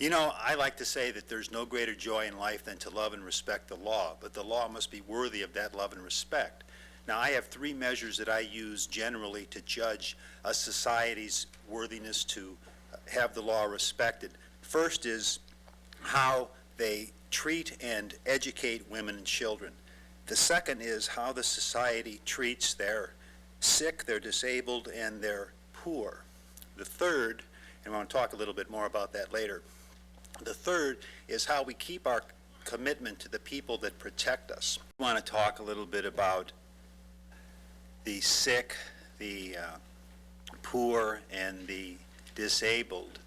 You know, I like to say that there's no greater joy in life than to love and respect the law, but the law must be worthy of that love and respect. Now, I have three measures that I use generally to judge a society's worthiness to have the law respected. First is how they treat and educate women and children. The second is how the society treats their sick, their disabled, and their poor. The third, and I want to talk a little bit more about that later, the third is how we keep our commitment to the people that protect us. I want to talk a little bit about the sick, the poor, and the disabled.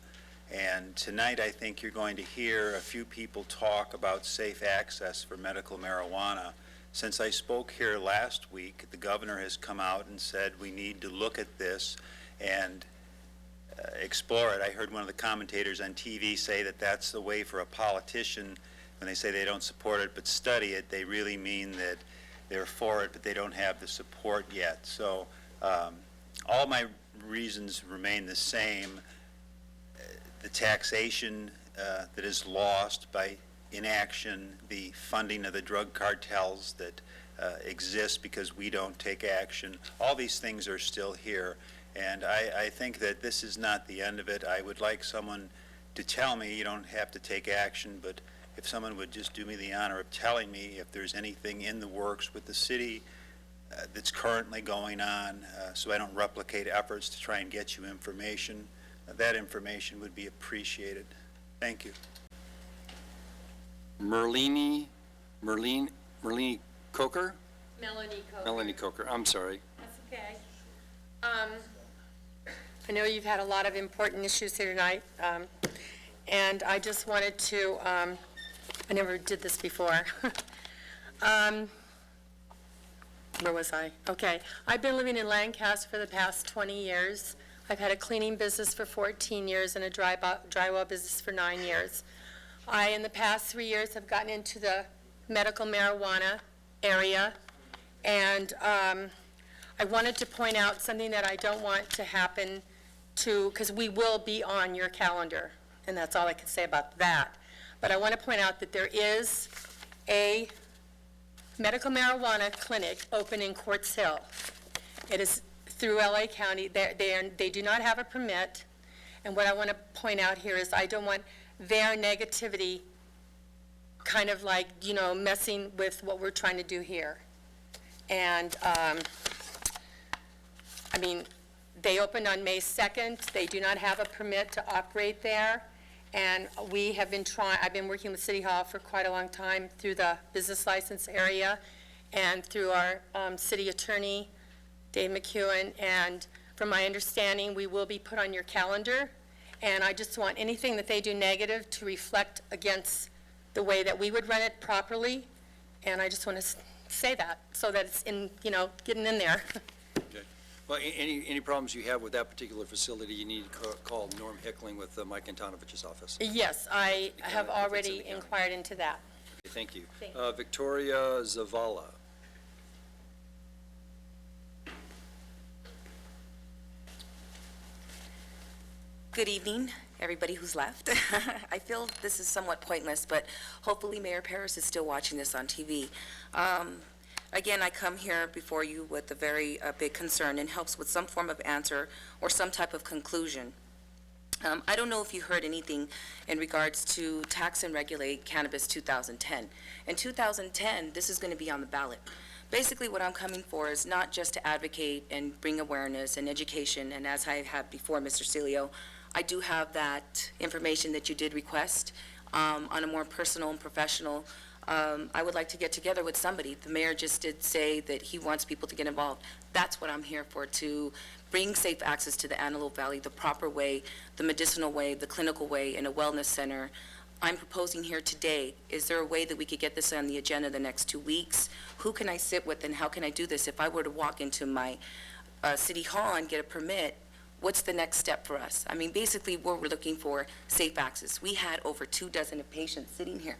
And tonight I think you're going to hear a few people talk about safe access for medical marijuana. Since I spoke here last week, the governor has come out and said we need to look at this and explore it. I heard one of the commentators on TV say that that's the way for a politician when they say they don't support it but study it. They really mean that they're for it but they don't have the support yet. So all my reasons remain the same. The taxation that is lost by inaction, the funding of the drug cartels that exist because we don't take action, all these things are still here. And I think that this is not the end of it. I would like someone to tell me, you don't have to take action, but if someone would just do me the honor of telling me if there's anything in the works with the city that's currently going on, so I don't replicate efforts to try and get you information. That information would be appreciated. Thank you. Merlini Coker? Melanie Coker. Melanie Coker, I'm sorry. That's okay. I know you've had a lot of important issues here tonight, and I just wanted to, I never did this before. Where was I? Okay. I've been living in Lancaster for the past 20 years. I've had a cleaning business for 14 years and a drywall business for 9 years. I, in the past 3 years, have gotten into the medical marijuana area, and I wanted to point out something that I don't want to happen to, because we will be on your calendar, and that's all I can say about that. But I want to point out that there is a medical marijuana clinic open in Quartz Hill. It is through LA County. They do not have a permit, and what I want to point out here is I don't want their negativity kind of like, you know, messing with what we're trying to do here. And I mean, they opened on May 2nd. They do not have a permit to operate there. And we have been I've been working with City Hall for quite a long time through the business license area and through our city attorney, Dave McEwen. And from my understanding, we will be put on your calendar. And I just want anything that they do negative to reflect against the way that we would run it properly. And I just want to say that so that it's in, you know, getting in there. Okay. Well, any problems you have with that particular facility, you need to call Norm Hickling with Mike Antanovich's office. Yes, I have already inquired into that. Okay, thank you. Thank you. Victoria Zavala. Good evening, everybody who's left. I feel this is somewhat pointless, but hopefully Mayor Paris is still watching this on TV. Again, I come here before you with a very big concern and helps with some form of answer or some type of conclusion. I don't know if you heard anything in regards to Tax and Regulate Cannabis 2010. In 2010, this is going to be on the ballot. Basically, what I'm coming for is not just to advocate and bring awareness and education, and as I had before, Mr. Celio, I do have that information that you did request on a more personal and professional. I would like to get together with somebody. The mayor just did say that he wants people to get involved. That's what I'm here for, to bring safe access to the Antelope Valley the proper way, the medicinal way, the clinical way, in a wellness center. I'm proposing here today, is there a way that we could get this on the agenda the next 2 weeks? Who can I sit with and how can I do this? If I were to walk into my city hall and get a permit, what's the next step for us? I mean, basically, we're looking for safe access. We had over 24 patients sitting here.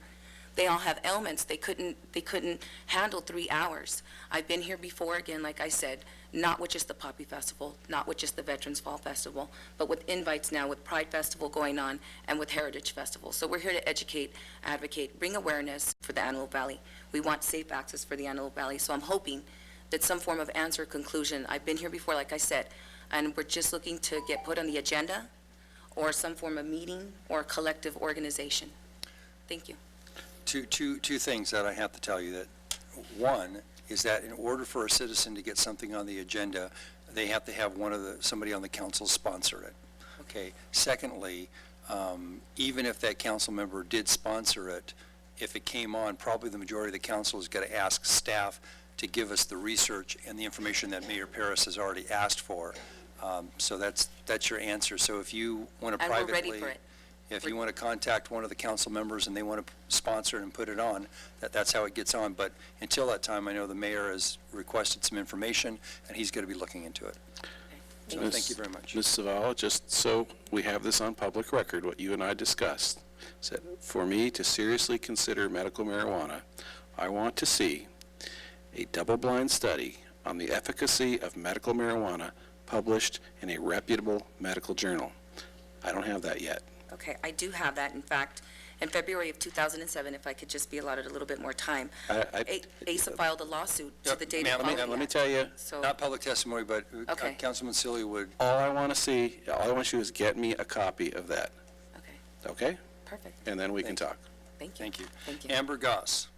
They all have ailments. They couldn't handle 3 hours. I've been here before, again, like I said, not with just the Poppy Festival, not with just the Veterans Fall Festival, but with invites now, with Pride Festival going on, and with Heritage Festival. So we're here to educate, advocate, bring awareness for the Antelope Valley. We want safe access for the Antelope Valley, so I'm hoping that some form of answer or conclusion, I've been here before, like I said, and we're just looking to get put on the agenda, or some form of meeting, or collective organization. Thank you. Two things that I have to tell you. That one is that in order for a citizen to get something on the agenda, they have to have somebody on the council sponsor it. Okay. Secondly, even if that council member did sponsor it, if it came on, probably the majority of the council is going to ask staff to give us the research and the information that Mayor Paris has already asked for. So that's your answer. So if you want to And we're privately, ready for it. if you want to contact one of the council members and they want to sponsor it and put it on, that's how it gets on. But until that time, I know the mayor has requested some information, and he's going to be looking into it. So thank you very much. Ms. Zavala, just so we have this on public record, what you and I discussed, said, for me to seriously consider medical marijuana, I want to see a double-blind study on the efficacy of medical marijuana published in a reputable medical journal. I don't have that yet. Okay, I do have that. In fact, in February of 2007, if I could just be allotted a little bit more time, ASA filed a lawsuit to the date of Ma'am, filing Let me that. tell you, So, Not public testimony, but Okay. Councilman Cilli would, all I want to do is get me a copy of that, okay, okay? perfect. And then we can Thank you. talk. Thank you. thank you. Thank you. Amber Goss.